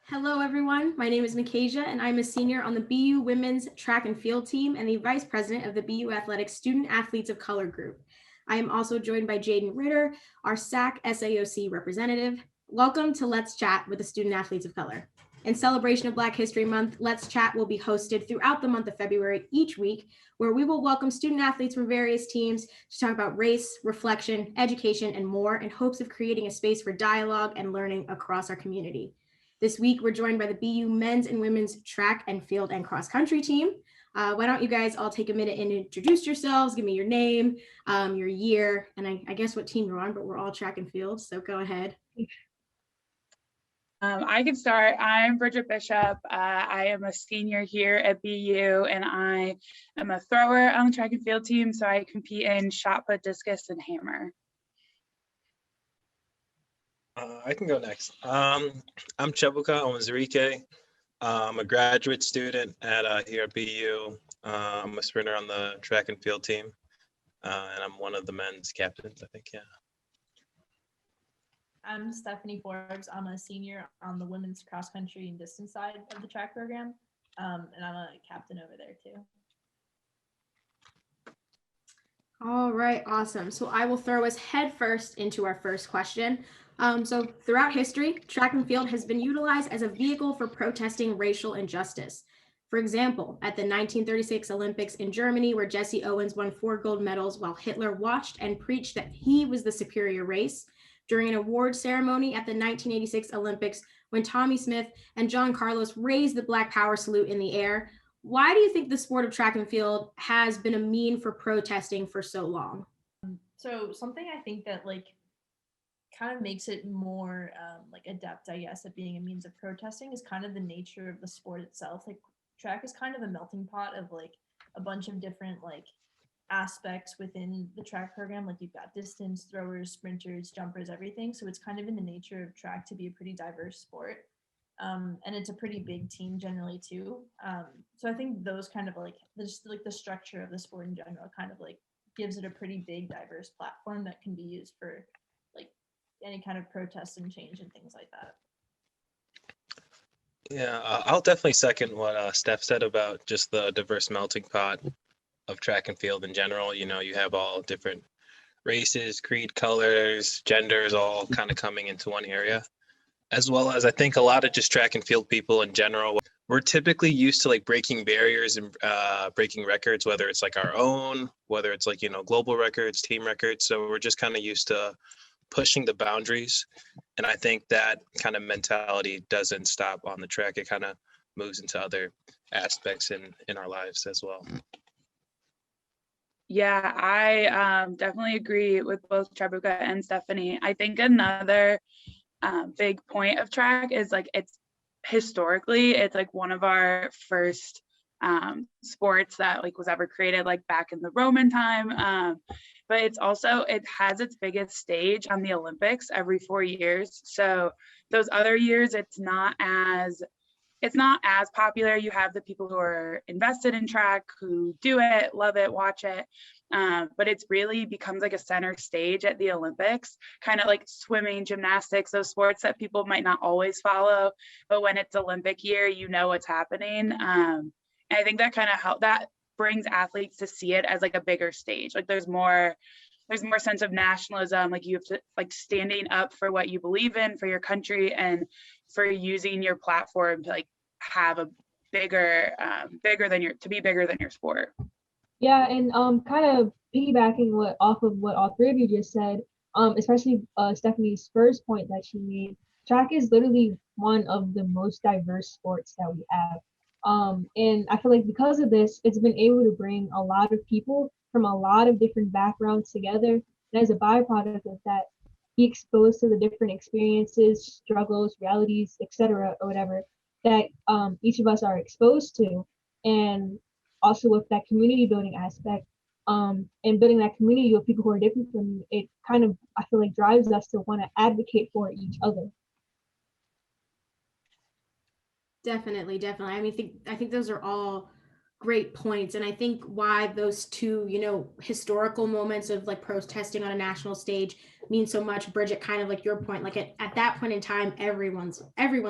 Hello, everyone. My name is Makasia, and I'm a senior on the BU Women's Track and Field team and the Vice President of the BU Athletics Student Athletes of Color Group. I am also joined by Jaden Ritter, our SAOC representative. Welcome to Let's Chat with the Student Athletes of Color. In celebration of Black History Month, Let's Chat will be hosted throughout the month of February each week, where we will welcome student athletes from various teams to talk about race, reflection, education, and more in hopes of creating a space for dialogue and learning across our community. This week, we're joined by the BU men's and women's track and field and cross country team. Why don't you guys all take a minute and introduce yourselves, give me your name, your year, and I guess what team you're on, but we're all track and field, so go ahead. I can start. I'm Bridget Bishop. I am a senior here at BU, and I am a thrower on the track and field team, so I compete in shot put, discus, and hammer. I can go next. I'm Chebuka Onwazurike. I'm a graduate student at here at BU. I'm a sprinter on the track and field team, and I'm one of the men's captains, I think, yeah. I'm Stephanie Forbes. I'm a senior on the women's cross country and distance side of the track program, and I'm a captain over there too. All right, awesome. So I will throw us headfirst into our first question. So throughout history, track and field has been utilized as a vehicle for protesting racial injustice. For example, at the 1936 Olympics in Germany, where Jesse Owens won 4 gold medals while Hitler watched and preached that he was the superior race. During an award ceremony at the 1986 Olympics, when Tommy Smith and John Carlos raised the Black Power salute in the air. Why do you think the sport of track and field has been a mean for protesting for so long? So something I think that kind of makes it more adept, I guess, at being a means of protesting is kind of the nature of the sport itself. Like track is kind of a melting pot of a bunch of different aspects within the track program. Like you've got distance, throwers, sprinters, jumpers, everything. So it's kind of in the nature of track to be a pretty diverse sport. And it's a pretty big team generally too. So I think those kind of the structure of the sport in general kind of gives it a pretty big diverse platform that can be used for any kind of protest and change and things like that. Yeah, I'll definitely second what Steph said about just the diverse melting pot of track and field in general. You know, you have all different races, creed, colors, genders, all kind of coming into one area. As well as I think a lot of just track and field people in general, we're typically used to breaking barriers and breaking records, whether it's our own, whether it's global records, team records. So we're just kind of used to pushing the boundaries. And I think that kind of mentality doesn't stop on the track. It kind of moves into other aspects in our lives as well. Yeah, I definitely agree with both Chebuka and Stephanie. I think another big point of track is it's historically, it's one of our first sports that was ever created back in the Roman time. But it's also, it has its biggest stage on the Olympics every 4 years. So those other years, it's not as popular. You have the people who are invested in track, who do it, love it, watch it. But it's really becomes a center stage at the Olympics, kind of like swimming, gymnastics, those sports that people might not always follow. But when it's Olympic year, you know what's happening. And I think that kind of that brings athletes to see it as a bigger stage. There's more sense of nationalism. You have to standing up for what you believe in, for your country, and for using your platform to have a bigger than your sport. Yeah, and kind of piggybacking off of what all three of you just said, especially Stephanie's first point that she made, track is literally one of the most diverse sports that we have. And I feel because of this, it's been able to bring a lot of people from a lot of different backgrounds together. And as a byproduct of that, be exposed to the different experiences, struggles, realities, etc., or whatever that each of us are exposed to. And also with that community building aspect, and building that community with people who are different from you, it kind of, I feel drives us to want to advocate for each other. Definitely. I think those are all great points. And I think why those two, historical moments of like protesting on a national stage mean so much, Bridget, kind of like your point, like at that point in time, everyone's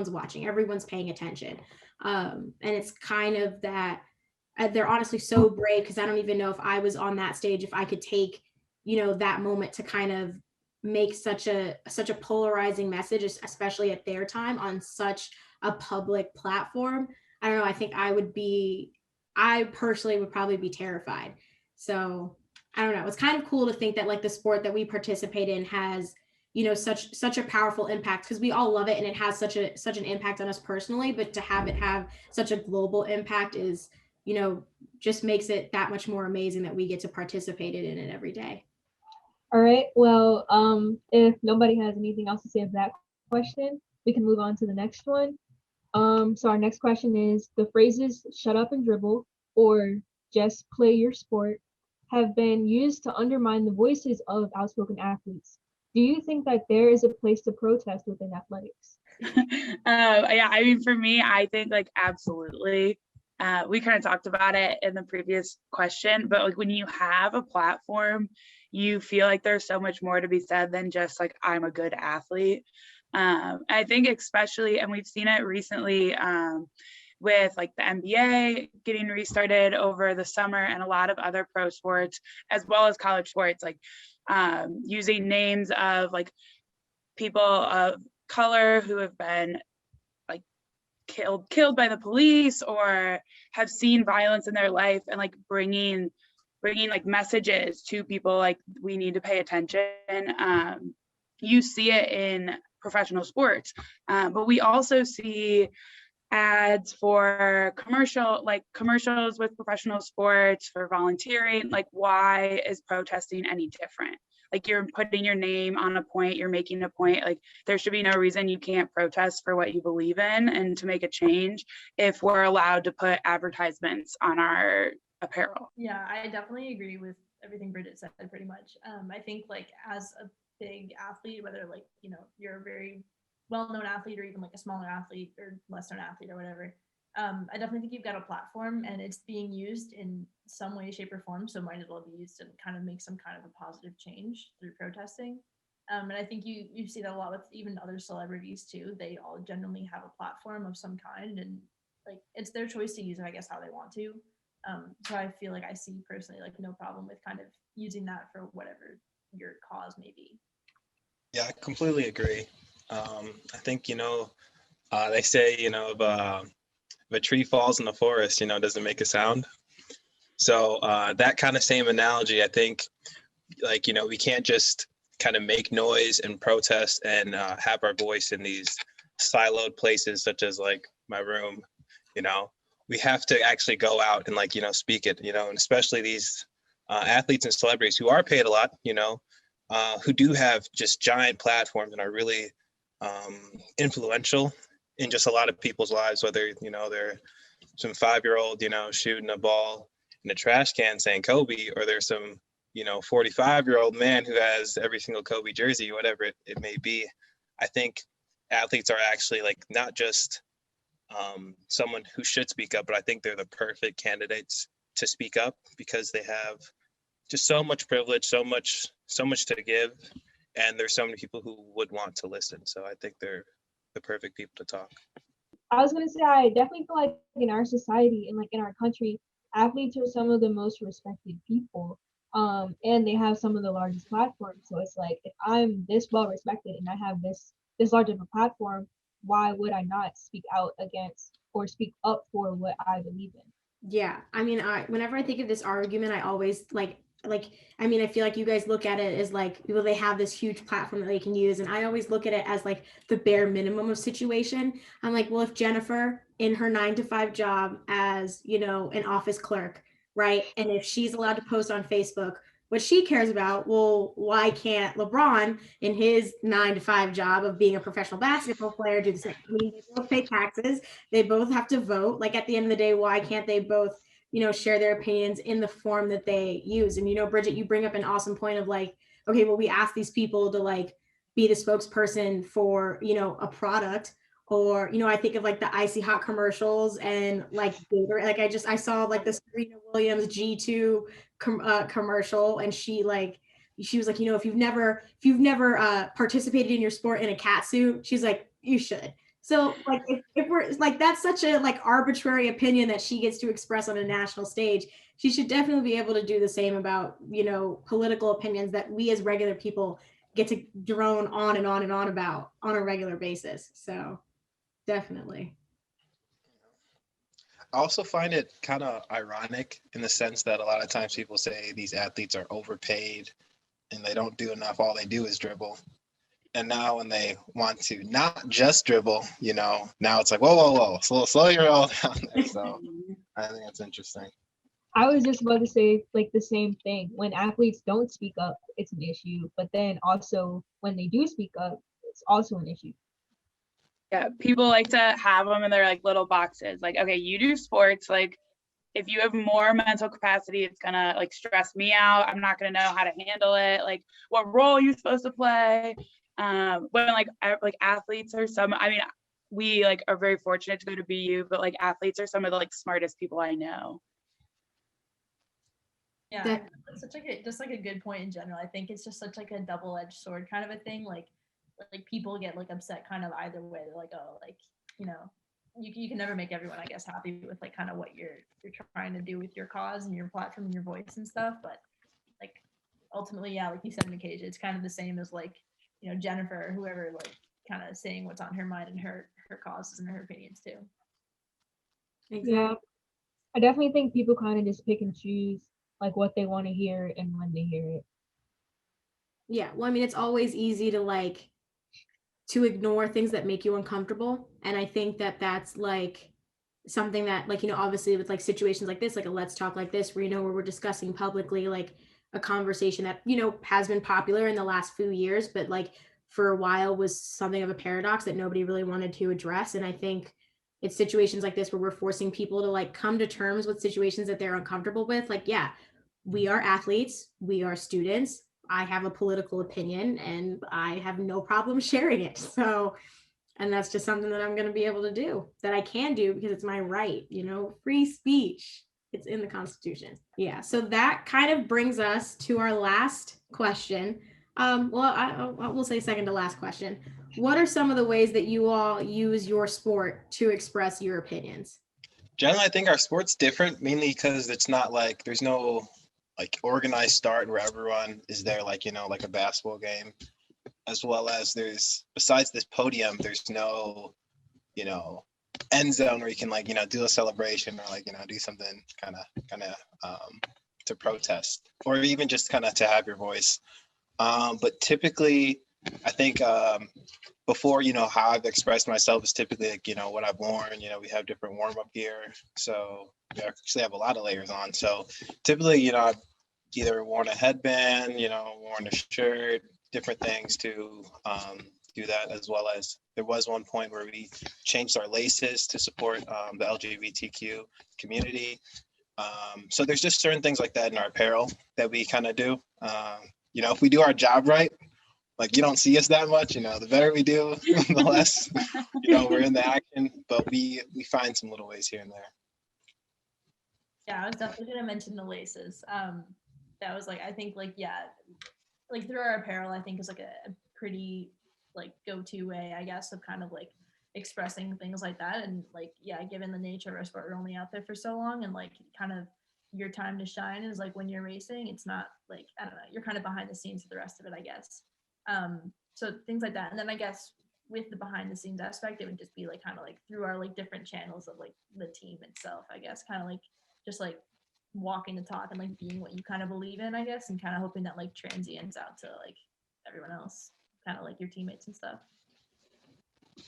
watching, everyone's paying attention. And it's kind of that they're honestly so brave, because I don't even know if I was on that stage, if I could take, that moment to kind of make such a polarizing message, especially at their time on such a public platform. I don't know. I think I personally would probably be terrified. So I don't know. It's kind of cool to think that like the sport that we participate in has, such a powerful impact, because we all love it and it has such an impact on us personally, but to have it have such a global impact is, just makes it that much more amazing that we get to participate in it every day. All right. Well, if nobody has anything else to say of that question, we can move on to the next one. So our next question is, the phrases "shut up and dribble" or "just play your sport" have been used to undermine the voices of outspoken athletes. Do you think that there is a place to protest within athletics? Yeah, I mean, for me, I think like absolutely. We kind of talked about it in the previous question, but like when you have a platform, you feel like there's so much more to be said than just like, I'm a good athlete. I think especially, and we've seen it recently with like the NBA getting restarted over the summer and a lot of other pro sports, as well as college sports, like using names of like people of color who have been like killed by the police or have seen violence in their life, and like bringing like messages to people like, we need to pay attention. You see it in professional sports, but we also see ads for commercials with professional sports for volunteering. Like, why is protesting any different? Like, you're putting your name on a point, you're making a point. Like, there should be no reason you can't protest for what you believe in and to make a change if we're allowed to put advertisements on our apparel. Yeah, I definitely agree with everything Bridget said pretty much. I think like as a big athlete, whether like, you're a very well-known athlete or even like a smaller athlete or less known athlete or whatever, I definitely think you've got a platform and it's being used in some way, shape, or form. So might as well be used to kind of make some kind of a positive change through protesting. And I think you see that a lot with even other celebrities too. They all generally have a platform of some kind, and like it's their choice to use it, I guess, how they want to. So I feel like I see personally like no problem with kind of using that for whatever your cause may be. Yeah, I completely agree. I think, they say, if a tree falls in the forest, doesn't make a sound. So that kind of same analogy, I think, like, we can't just kind of make noise and protest and have our voice in these siloed places such as like my room. We have to actually go out and like, speak it, and especially these athletes and celebrities who are paid a lot, who do have just giant platforms and are really influential in just a lot of people's lives, whether, they're some 5-year-old, shooting a ball in a trash can saying Kobe, or there's some, 45-year-old man who has every single Kobe jersey, whatever it may be. I think athletes are actually like not just someone who should speak up, but I think they're the perfect candidates to speak up because they have just so much privilege, so much to give, and there's so many people who would want to listen. So I think they're the perfect people to talk. I was gonna say, I definitely feel like in our society and like in our country, athletes are some of the most respected people. And they have some of the largest platforms. So it's like, if I'm this well respected and I have this large of a platform, why would I not speak out against or speak up for what I believe in? Yeah, I mean, whenever I think of this argument, I always I mean, I feel like you guys look at it as like, well, they have this huge platform that they can use. And I always look at it as like the bare minimum of situation. I'm like, well, if Jennifer in her 9-to-5 job as, an office clerk, right? And if she's allowed to post on Facebook what she cares about, well, why can't LeBron in his 9-to-5 job of being a professional basketball player do the same? I mean, they both pay taxes. They both have to vote. Like at the end of the day, why can't they both share their opinions in the form that they use? And, Bridget, you bring up an awesome point of like, okay, well, we ask these people to like be the spokesperson for, a product. or, you know, I think of like the icy hot commercials and like Gatorade. Like I saw like the Serena Williams G2 commercial, and she was like, you know, if you've never participated in your sport in a cat suit, she's like, you should. So like if we're like, that's such a like arbitrary opinion that she gets to express on a national stage. She should definitely be able to do the same about, you know, political opinions that we as regular people get to drone on and on and on about on a regular basis. So definitely. I also find it kind of ironic in the sense that a lot of times people say these athletes are overpaid and they don't do enough. All they do is dribble. And now when they want to not just dribble, you know, now it's like, whoa, slow your roll down there. So I think that's interesting. I was just about to say like the same thing. When athletes don't speak up, it's an issue. But then also when they do speak up, it's also an issue. Yeah, people like to have them in their like little boxes. Like, okay, you do sports. Like, if you have more mental capacity, it's gonna like stress me out. I'm not gonna know how to handle it. Like, what role are you supposed to play? When like athletes are I mean, we like are very fortunate to go to BU, but like athletes are some of the like smartest people I know. Yeah, it's such like just like a good point in general. I think it's just such like a double-edged sword kind of a thing. Like people get like upset kind of either way. They're like, oh, like, you know, you can never make everyone, I guess, happy with like kind of what you're trying to do with your cause and your platform and your voice and stuff. But like ultimately, yeah, like you said, Makasia, it's kind of the same as like, you know, Jennifer or whoever, like kind of saying what's on her mind and her causes and her opinions too. Exactly. Yeah, I definitely think people kind of just pick and choose like what they want to hear and when they hear it. Yeah, well, I mean, it's always easy to like to ignore things that make you uncomfortable, and I think that that's like something that, like, you know, obviously with like situations like this, like a let's talk like this, where, you know, where we're discussing publicly like a conversation that, you know, has been popular in the last few years, but like for a while was something of a paradox that nobody really wanted to address. And I think it's situations like this where we're forcing people to like come to terms with situations that they're uncomfortable with. Like, yeah, we are athletes, we are students, I have a political opinion and I have no problem sharing it. So, and that's just something that I'm going to be able to do, that I can do because it's my right, you know, free speech. It's in the Constitution. Yeah. So that kind of brings us to our last question. Well, I will say second to last question. What are some of the ways that you all use your sport to express your opinions? Generally, I think our sport's different, mainly because it's not like there's no like organized start where everyone is there, like, you know, like a basketball game, as well as there's, besides this podium, there's no, you know, end zone where you can like, you know, do a celebration or like, you know, do something kind of to protest or even just kind of to have your voice. But typically, I think before, you know, how I've expressed myself is typically like, you know, what I've worn. You know, we have different warm up gear, so we actually have a lot of layers on. So typically, you know, I've either worn a headband, you know, worn a shirt, different things to do that, as well as there was one point where we changed our laces to support the LGBTQ community. So there's just certain things like that in our apparel that we kind of do. You know, if we do our job right, like you don't see us that much, you know, the better we do, the less, you know, we're in the action, but we find some little ways here and there. Yeah, I was definitely going to mention the laces. That was like, I think like, yeah, like through our apparel, I think is like a pretty like go-to way, I guess, of kind of like expressing things like that. And like, yeah, given the nature of our sport, we're only out there for so long, and like kind of your time to shine is like when you're racing. It's not like, I don't know, you're kind of behind the scenes for the rest of it, I guess. So things like that. And then I guess with the behind the scenes aspect, it would just be like kind of like through our like different channels of like the team itself, I guess, kind of like just like walking the talk and like being what you kind of believe in, I guess, and kind of hoping that like transients out to like everyone else, kind of like your teammates and stuff.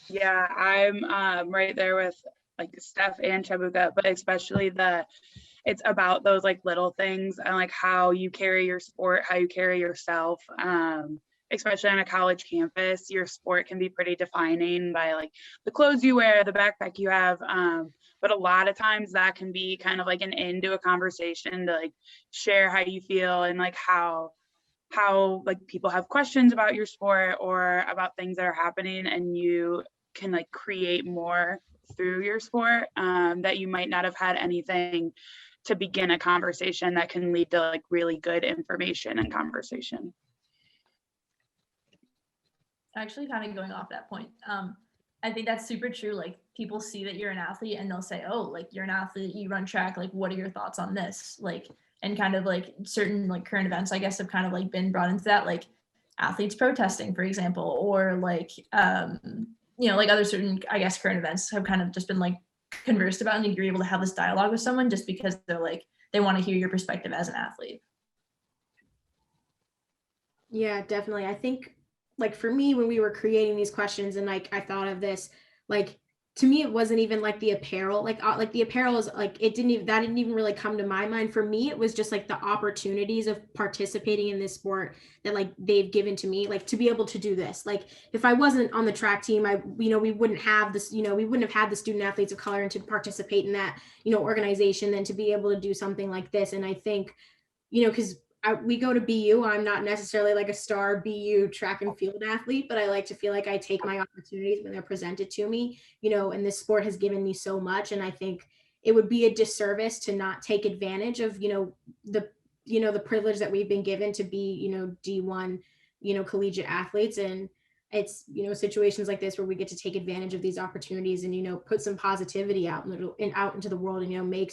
Yeah, I'm right there with like Steph and Chabuka, but especially it's about those like little things and like how you carry your sport, how you carry yourself. Especially on a college campus, your sport can be pretty defining by like the clothes you wear, the backpack you have. But a lot of times that can be kind of like an end to a conversation to like share how you feel and like how like people have questions about your sport or about things that are happening, and you can like create more through your sport, that you might not have had anything to begin a conversation that can lead to like really good information and conversation. Actually, kind of going off that point, I think that's super true. Like people see that you're an athlete and they'll say, oh, like you're an athlete, you run track, like what are your thoughts on this? Like, and kind of like certain like current events, I guess, have kind of like been brought into that, like athletes protesting, for example, or like you know, like other certain, I guess, current events have kind of just been like conversed about, and you're able to have this dialogue with someone just because they're like, they want to hear your perspective as an athlete. Yeah, definitely. I think like for me, when we were creating these questions and like I thought of this, like to me it wasn't even like the apparel, like the apparel is like it didn't even that didn't even really come to my mind. For me it was just like the opportunities of participating in this sport that like they've given to me, like to be able to do this. Like if I wasn't on the track team, I we wouldn't have this, we wouldn't have had the student athletes of color and to participate in that organization, then to be able to do something like this. And I think because we go to BU. I'm not necessarily like a star BU track and field athlete, but I like to feel like I take my opportunities when they're presented to me, and this sport has given me so much. And I think it would be a disservice to not take advantage of, the privilege that we've been given to be, D1, collegiate athletes. And it's, situations like this where we get to take advantage of these opportunities and, put some positivity out into the world and, make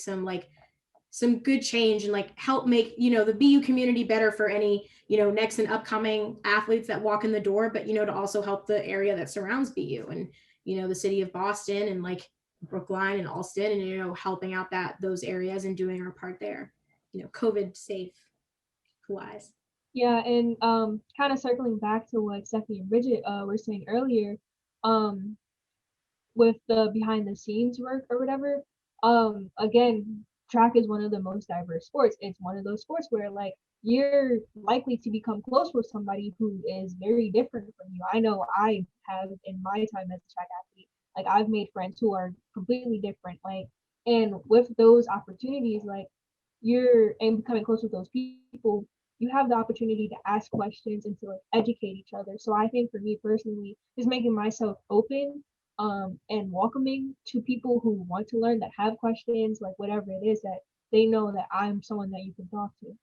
some good change and like help make the BU community better for any next and upcoming athletes that walk in the door, but to also help the area that surrounds BU and the city of Boston and like Brookline and Alston, and helping out those areas and doing our part there, COVID safe wise. Yeah, and kind of circling back to what Stephanie and Bridget were saying earlier, with the behind the scenes work or whatever, again, track is one of the most diverse sports. It's one of those sports where like you're likely to become close with somebody who is very different from you. I know I have in my time as a track athlete, like I've made friends who are completely different. Like, and with those opportunities, like you're and becoming close with those people, you have the opportunity to ask questions and to like educate each other. So I think for me personally, is making myself open and welcoming to people who want to learn, that have questions, like whatever it is, that they know that I'm someone that you can talk to.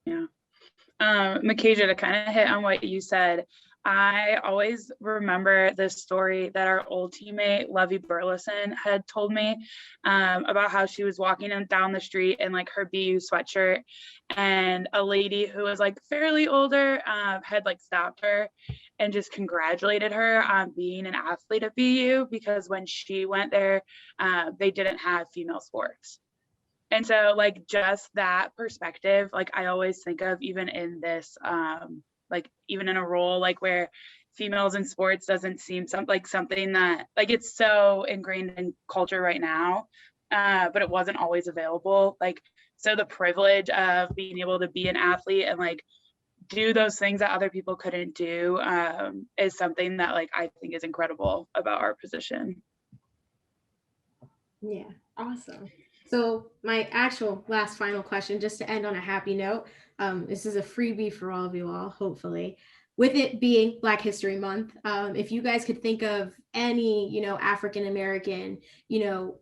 Yeah. Makasia, to kind of hit on what you said, I always remember this story that our old teammate Levy Burleson had told me about how she was walking down the street in like her BU sweatshirt, and a lady who was like fairly older had like stopped her and just congratulated her on being an athlete at BU, because when she went there, they didn't have female sports. And so like just that perspective, like I always think of even in this, like even in a role like where females in sports doesn't seem something that like it's so ingrained in culture right now, but it wasn't always available. Like, so the privilege of being able to be an athlete and like do those things that other people couldn't do is something that like I think is incredible about our position. Yeah, awesome. So my actual last final question, just to end on a happy note, this is a freebie for all of you all, hopefully. With it being Black History Month, if you guys could think of any, African American,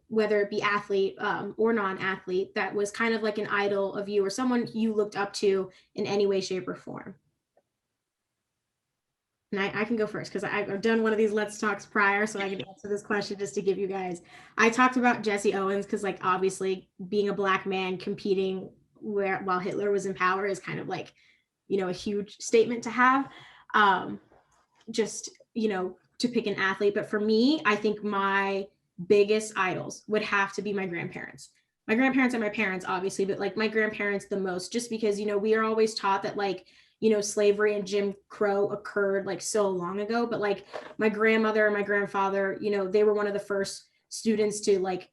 whether it be athlete or non-athlete, that was kind of like an idol of you or someone you looked up to in any way, shape, or form. And I can go first because I've done one of these Let's Talks prior, so I can answer this question just to give you guys. I talked about Jesse Owens because, like, obviously being a Black man competing while Hitler was in power is kind of like, a huge statement to have. Just, to pick an athlete. But for me, I think my biggest idols would have to be my grandparents. My grandparents and my parents, obviously, but like my grandparents the most, just because, we are always taught that like, slavery and Jim Crow occurred like so long ago, but like my grandmother and my grandfather, they were one of the first students to like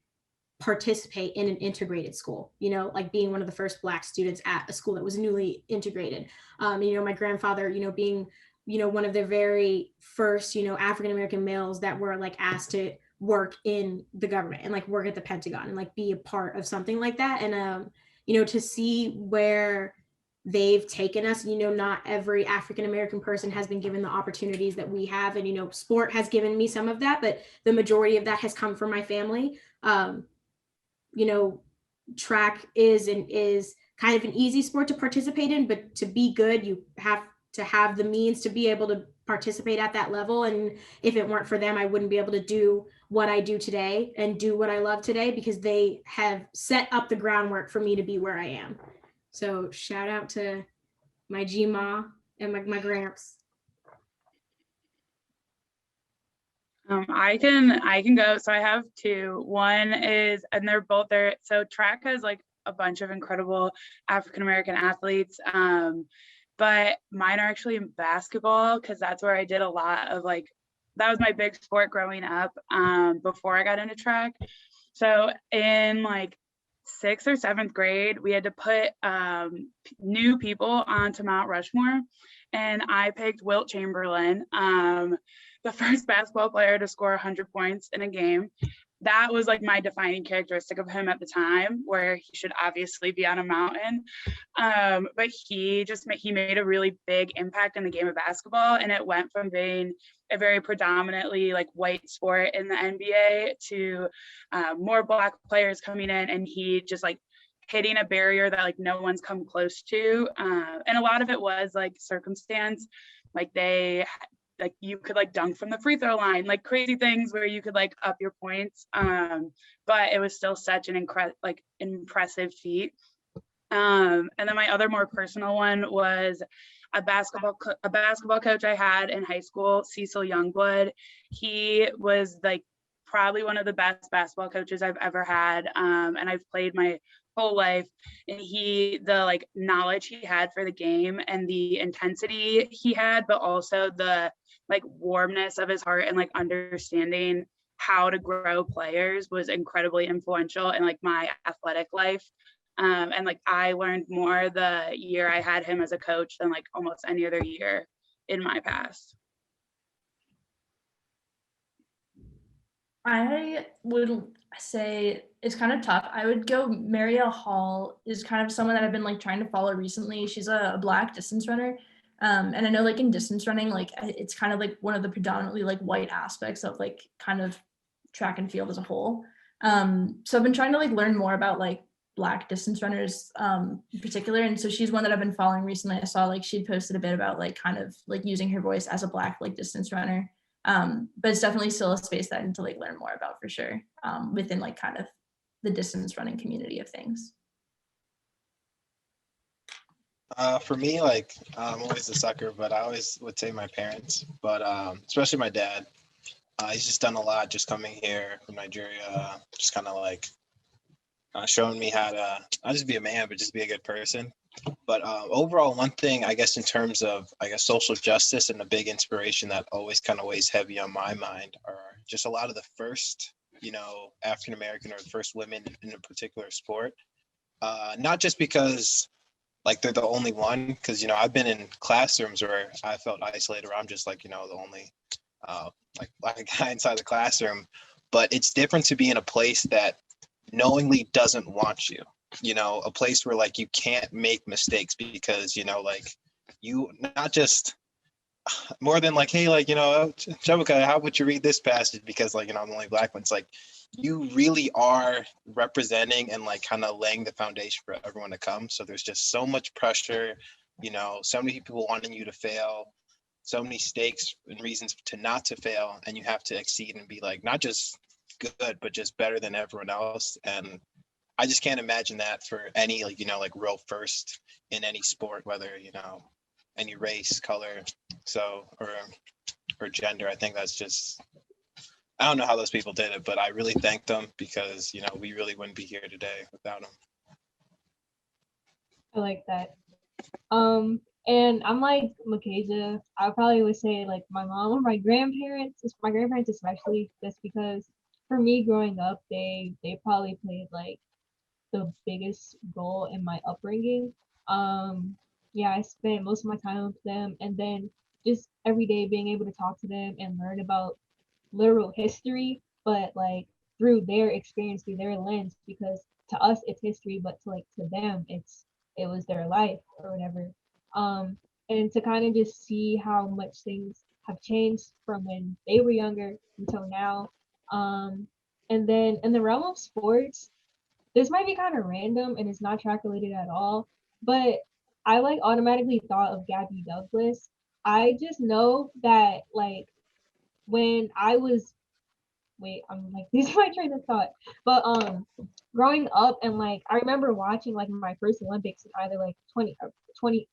participate in an integrated school, like being one of the first Black students at a school that was newly integrated. My grandfather, being, one of the very first, African-American males that were like asked to work in the government and like work at the Pentagon and like be a part of something like that. And, to see where they've taken us. Not every African American person has been given the opportunities that we have, and sport has given me some of that, but the majority of that has come from my family. Track is kind of an easy sport to participate in, but to be good, you have to have the means to be able to participate at that level. And if it weren't for them, I wouldn't be able to do what I do today and do what I love today, because they have set up the groundwork for me to be where I am. So shout out to my G-Ma and my Gramps. I can go. So I have two. One is, and they're both there. So track has like a bunch of incredible African American athletes. But mine are actually in basketball, because that's where I did a lot of that was my big sport growing up, before I got into track. So in 6th or 7th grade, we had to put new people onto Mount Rushmore, and I picked Wilt Chamberlain, the first basketball player to score 100 points in a game. That was my defining characteristic of him at the time, where he should obviously be on a mountain. But he made a really big impact in the game of basketball, and it went from being a very predominantly white sport in the NBA to more Black players coming in, and he just hitting a barrier that no one's come close to. And a lot of it was circumstance, you could dunk from the free throw line, crazy things where you could up your points. But it was still such an impressive feat. And then my other more personal one was a basketball coach I had in high school, Cecil Youngblood. He was probably one of the best basketball coaches I've ever had. And I've played my whole life, and the knowledge he had for the game and the intensity he had, but also the warmness of his heart and understanding how to grow players was incredibly influential in my athletic life. And I learned more the year I had him as a coach than almost any other year in my past. I would say it's kind of tough. I would go Marielle Hall is kind of someone that I've been trying to follow recently. She's a Black distance runner. And I know in distance running, it's kind of one of the predominantly white aspects of kind of track and field as a whole. So I've been trying to learn more about Black distance runners in particular. And so she's one that I've been following recently. I saw she'd posted a bit about kind of using her voice as a Black distance runner. But it's definitely still a space that I need to learn more about for sure, within kind of the distance running community of things. For me, I'm always a sucker, but I always would say my parents, but especially my dad. He's just done a lot just coming here from Nigeria, just kind of showing me how to not just be a man, but just be a good person. But overall, one thing, I guess, in terms of, social justice, and a big inspiration that always kind of weighs heavy on my mind are just a lot of the first, African-American or the first women in a particular sport. Not just because they're the only one, because, I've been in classrooms where I felt isolated, where I'm just the only Black guy inside the classroom. But it's different to be in a place that knowingly doesn't want you. A place where you can't make mistakes, because you not just more than hey, Chabuka, how would you read this passage, because I'm the only Black one. It's you really are representing and kind of laying the foundation for everyone to come. So there's just so much pressure, so many people wanting you to fail, so many stakes and reasons not to fail, and you have to exceed and be not just good, but just better than everyone else. And I just can't imagine that for any real first in any sport, whether any race, color, or gender. I think that's just, I don't know how those people did it, but I really thank them, because we really wouldn't be here today without them. I like that. And I'm like Makeja. I probably would say my mom or my grandparents especially, just because for me growing up, they probably played the biggest role in my upbringing. Yeah, I spent most of my time with them, and then just every day being able to talk to them and learn about literal history, but through their experience, through their lens, because to us it's history, but to them it's it was their life or whatever. And to kind of just see how much things have changed from when they were younger until now. And then in the realm of sports, this might be kind of random and it's not track related at all, but I like automatically thought of Gabby Douglas. I just know that like when I was wait, I'm like this is my train of thought. But growing up and like I remember watching like my first Olympics in either like 20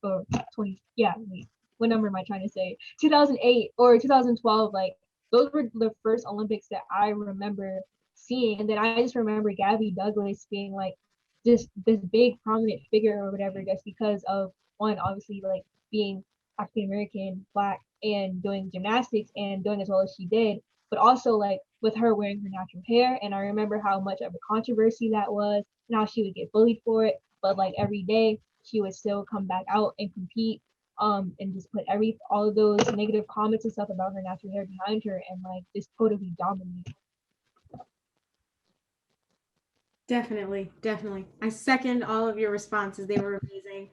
or 20 yeah, wait, what number am I trying to say? 2008 or 2012, like those were the first Olympics that I remember seeing. And then I just remember Gabby Douglas being like just this big prominent figure or whatever, just because of one, obviously like being African American, black, and doing gymnastics and doing as well as she did, but also like with her wearing her natural hair. And I remember how much of a controversy that was and how she would get bullied for it. But like every day she would still come back out and compete, and just put all of those negative comments and stuff about her natural hair behind her and like just totally dominate. Definitely, definitely. I second all of your responses. They were amazing.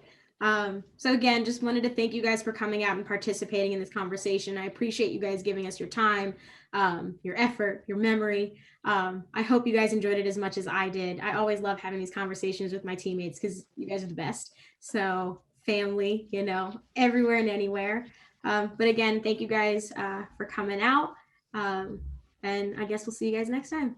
So again, just wanted to thank you guys for coming out and participating in this conversation. I appreciate you guys giving us your time, your effort, your memory. I hope you guys enjoyed it as much as I did. I always love having these conversations with my teammates because you guys are the best. So family, everywhere and anywhere. But again, thank you guys for coming out. And I guess we'll see you guys next time.